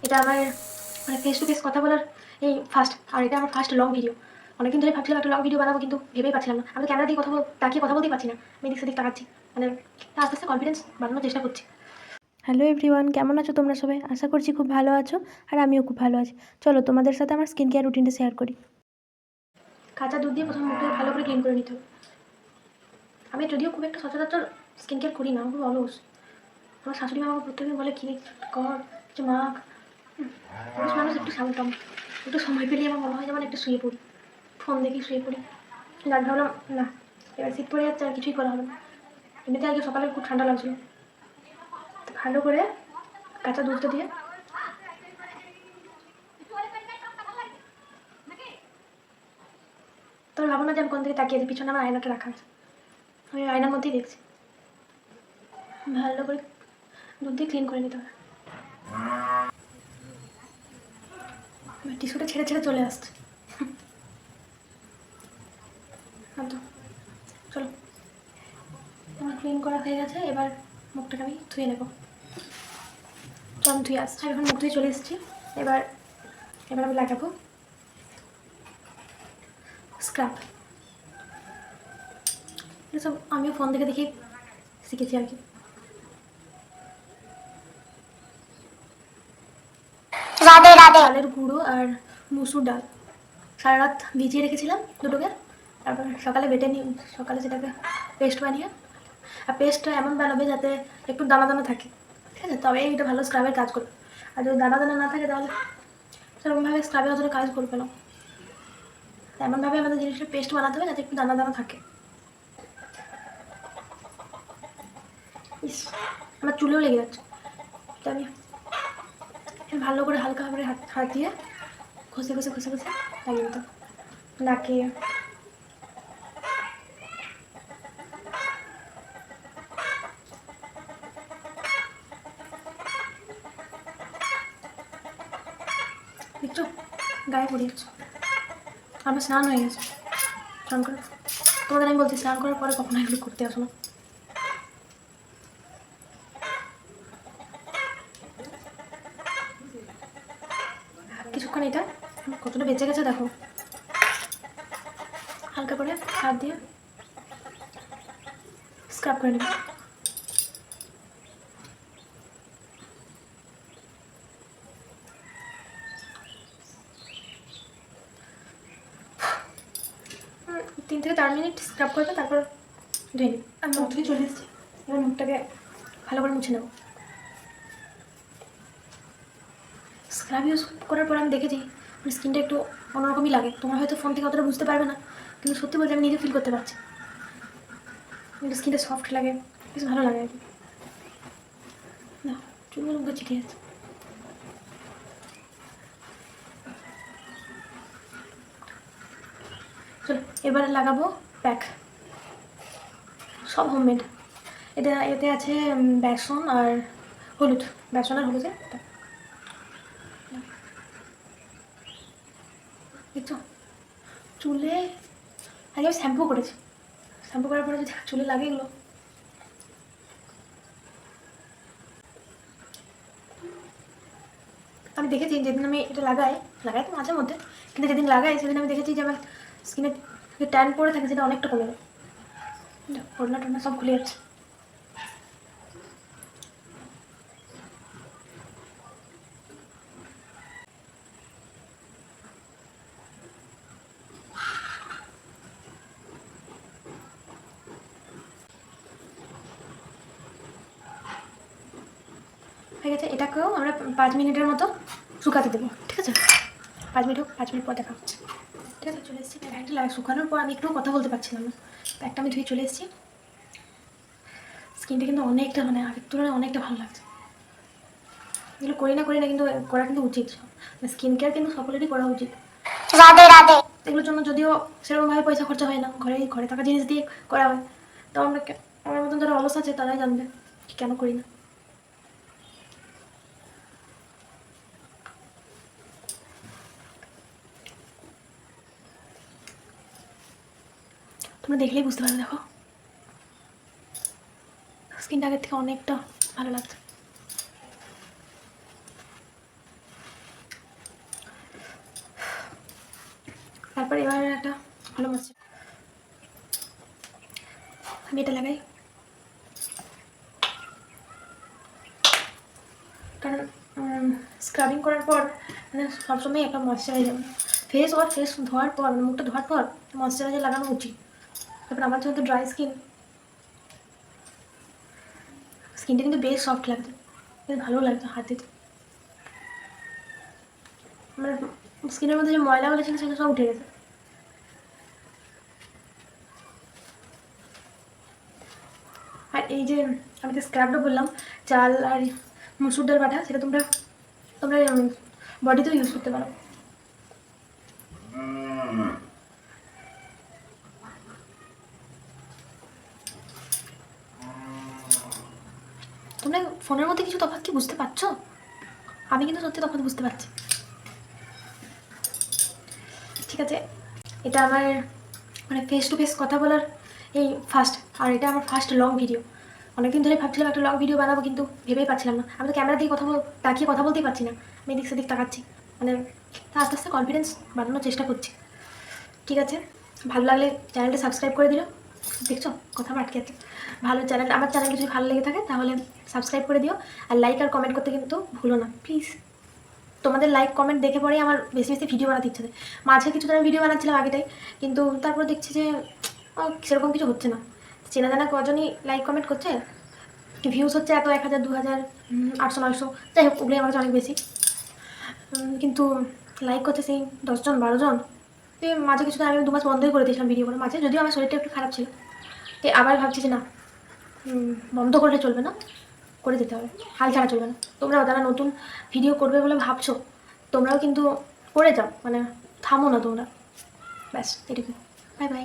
এটা আমার মানে ফেস টু ফেস কথা বলার এই ফার্স্ট, আর এটা আমার ফার্স্ট লং ভিডিও। অনেকদিন ধরে ভাবছিলাম একটা লং ভিডিও বানাবো, কিন্তু ভেবেই পাচ্ছিলাম না। আমি তো ক্যামেরা দিয়ে তাকিয়ে কথা বলতেই পারছি না, আমি এদিক সেদিক তাকাচ্ছি। মানে আস্তে আস্তে কনফিডেন্স বাড়ানোর চেষ্টা করছি। হ্যালো এভরিওয়ান, কেমন আছো তোমরা সবাই? আশা করছি খুব ভালো আছো, আর আমিও খুব ভালো আছি। চলো তোমাদের সাথে আমার স্কিন কেয়ার রুটিনটা শেয়ার করি। কাঁচা দুধ দিয়ে প্রথম মুখটা ভালো করে ক্লিন করে নিতে হবে। আমি যদিও খুব একটা সচরাচর স্কিন কেয়ার করি না, খুব অলস। আমার শাশুড়ি মা আমাকে প্রত্যেকদিন বলে কি কর, কিছু মাখ। পুরুষ মানুষ একটু সামটাম, একটু সময় পেলে আমার মনে হয় যেমন একটু শুয়ে পড়ি, ফোন দেখে শুয়ে পড়ি। গাছ ভাবলাম না, এবার শীত পড়ে যাচ্ছে, আর কিছুই করা হবে না। এমনিতে আগে সকালে খুব ঠান্ডা লাগছিল, ভালো করে কাঁচা দুধটা দিয়ে তবে ভাবো না যে আমি কোন থেকে তাকিয়ে আছি, পিছনে আমার আয়নাটা রাখা আছে, আমি আয়নার মধ্যেই দেখছি। ভালো করে দুধ দিয়ে ক্লিন করে নিতে হবে। টিস্যুটা ছেড়ে ছেড়ে চলে আসছে। তো চলো, আমার ক্লিন করা হয়ে গেছে, এবার মুখটাকে আমি ধুয়ে নেবো। তো আমি ধুয়ে আসছি, এখন মুখ ধুয়ে চলে এসেছি। এবার এবার আমি লাগাবো স্ক্রাব। এসব আমিও ফোন দেখে দেখে শিখেছি আর কি। চালের গুঁড়ো আর মুসুর ডাল সারা রাত ভিজিয়ে রেখেছিলাম দুটোকে, তারপর সকালে বেটে নিই, সকালে সেটাকে পেস্ট বানিয়ে। আর পেস্টটা এমন বানাবে যাতে একটু দানা দানা থাকে, ঠিক আছে? তবে এইটা ভালো স্ক্রাবের কাজ করবে। আর যদি দানা দানা না থাকে তাহলে সেরকমভাবে স্ক্রাবে অতটা কাজ করবে না। এমনভাবে আমাদের জিনিসটা পেস্ট বানাতে হবে যাতে একটু দানা দানা থাকে। ইস, আমার চুলেও লেগে যাচ্ছে, তো আমি ভালো করে হালকা করে হাত দিয়ে ঘষে ঘষে ঘষে ঘষে লাগিয়ে দিতাম নাকে। দেখছো গায়ে পড়ে যাচ্ছে। আমার স্নান হয়ে গেছে, স্নান করে তোমাদের আমি বলছি স্নান করার পরে কখনো এগুলো করতে আসো না। কিছুক্ষণ এটা কতটা বেঁচে গেছে দেখো, হালকা করে হাত দিয়ে স্ক্রাব করে নেবে। 3 থেকে 4 মিনিট স্ক্রাব করবে, তারপর ধুয়ে নেবে। আমি মুখ ধুয়ে চলে এসেছি, এবার মুখটাকে ভালো করে মুছে নেবো। স্ক্রাব ইউজ করার পর আমি দেখেছি স্কিনটা একটু অন্যরকমই লাগে। তোমরা হয়তো ফোন থেকে অতটা বুঝতে পারবে না, কিন্তু সত্যি বলতে আমি নিজে ফিল করতে পারছি। স্কিনটা সফট লাগে, বেশ ভালো লাগে আর কি। না, চুলগুলো মুখে ছিটে যাচ্ছে। চলো এবারে লাগাবো প্যাক, সব হোমমেড। এতে আছে বেসন আর হলুদ, বেসন আর হলুদের প্যাক। দেখছো চুলে আগে আমি শ্যাম্পু করেছি, শ্যাম্পু করার পরে যদি চুলে লাগে এগুলো। আমি দেখেছি যেদিন আমি এটা লাগাই তো মাঝে মধ্যে, কিন্তু যেদিন লাগাই সেদিন আমি দেখেছি যে আমার স্কিনে যে ট্যান পড়ে থাকে সেটা অনেকটা কমে যায়, ওড়না টোনা সব খুলে যাচ্ছে। হয়ে গেছে, এটাকেও আমরা 5 মিনিটের মতো শুকাতে দেবো, ঠিক আছে? 5 মিনিট হোক, 5 মিনিট পর দেখা হচ্ছে। ঠিক আছে, চলে এসেছি। প্যাকটা শুকানোর পর আমি একটু কথা বলতে পারছিলাম না, প্যাকটা আমি ধুয়ে চলে এসেছি। স্কিনটা কিন্তু অনেকটা মানে আগের তুলনায় অনেকটা ভালো লাগছে। এগুলো করি না কিন্তু করা কিন্তু উচিত। স্কিন কেয়ার কিন্তু সকলেরই করা উচিত। এগুলোর জন্য যদিও সেরকমভাবে পয়সা খরচা হয় না, ঘরে থাকা জিনিস দিয়ে করা হয়, তো আমার মতন যারা অলস আছে তারাই জানবে কেন করি না। তোমরা দেখলেই বুঝতে পারবে, দেখো স্কিনটা আগের থেকে অনেকটা ভালো লাগছে। তারপর এবার একটা ভালো মাছ আমি এটা লাগাই, কারণ স্ক্রাবিং করার পর মানে সবসময় একটা ময়শ্চারাইজার ফেস ধোয়ার পর মানে মুখটা ধোয়ার পর ময়শ্চারাইজার লাগানো উচিত। তারপর আমার যেহেতু ড্রাই স্কিনটা কিন্তু বেশ সফট লাগতো, বেশ ভালো লাগতো হাত দিতে। মানে স্কিনের মধ্যে যে ময়লাগুলো ছিল সেগুলো সব উঠে গেছে। আর এই যে আমি যে স্ক্রাবটা বললাম চাল আর মুসুর ডাল বাটা, সেটা তোমরা তোমরা বডিতেও ইউজ করতে পারো। তোমরা ফোনের মধ্যে কিছু তফাৎ কি বুঝতে পারছো? আমি কিন্তু সত্যি তফাৎ বুঝতে পারছি। ঠিক আছে, এটা আমার মানে ফেস টু ফেস কথা বলার এই ফার্স্ট, আর এটা আমার ফার্স্ট লং ভিডিও। অনেকদিন ধরে ভাবছিলাম একটা লং ভিডিও বানাবো, কিন্তু ভেবেই পাচ্ছিলাম না। আমি তো ক্যামেরা দিয়ে তাকিয়ে কথা বলতেই পারছি না, আমি এদিক সেদিক তাকাচ্ছি। মানে আস্তে আস্তে কনফিডেন্স বাড়ানোর চেষ্টা করছি। ঠিক আছে, ভালো লাগলে চ্যানেলটা সাবস্ক্রাইব করে দিও। দেখছো কথা আমার আটকে আছে। ভালো চ্যানেল, আমার চ্যানেলটা যদি ভালো লেগে থাকে তাহলে সাবস্ক্রাইব করে দিও, আর লাইক আর কমেন্ট করতে কিন্তু ভুলো না প্লিজ। তোমাদের লাইক কমেন্ট দেখে পরেই আমার বেশি বেশি ভিডিও বানাতে ইচ্ছে হয়। মাঝে কিছুদিন আমি ভিডিও বানাচ্ছিলাম আগেটাই, কিন্তু তারপর দেখছি যে সেরকম কিছু হচ্ছে না। চেনা জানা কজনই লাইক কমেন্ট করছে, ভিউজ হচ্ছে এত 1000 2000 800 900, যাই হোক ওগুলোই আমার কাছে অনেক বেশি। কিন্তু লাইক করছে সেই 10 জন 12 জন। তো মাঝে কিছুদিন আমি 2 মাস বন্ধই করে দিয়েছিলাম ভিডিও করে মাঝে, যদিও আমার শরীরটা একটু খারাপ ছিল। তো আবার ভাবছি যে না, বন্ধ করলে চলবে না, করে যেতে হবে, হাল ছাড়া চলবে না। তোমরাও যারা নতুন ভিডিও করবে বলে ভাবছো, তোমরাও কিন্তু করে যাও, মানে থামো না তোমরা। ব্যাস এটুকু, বাই বাই।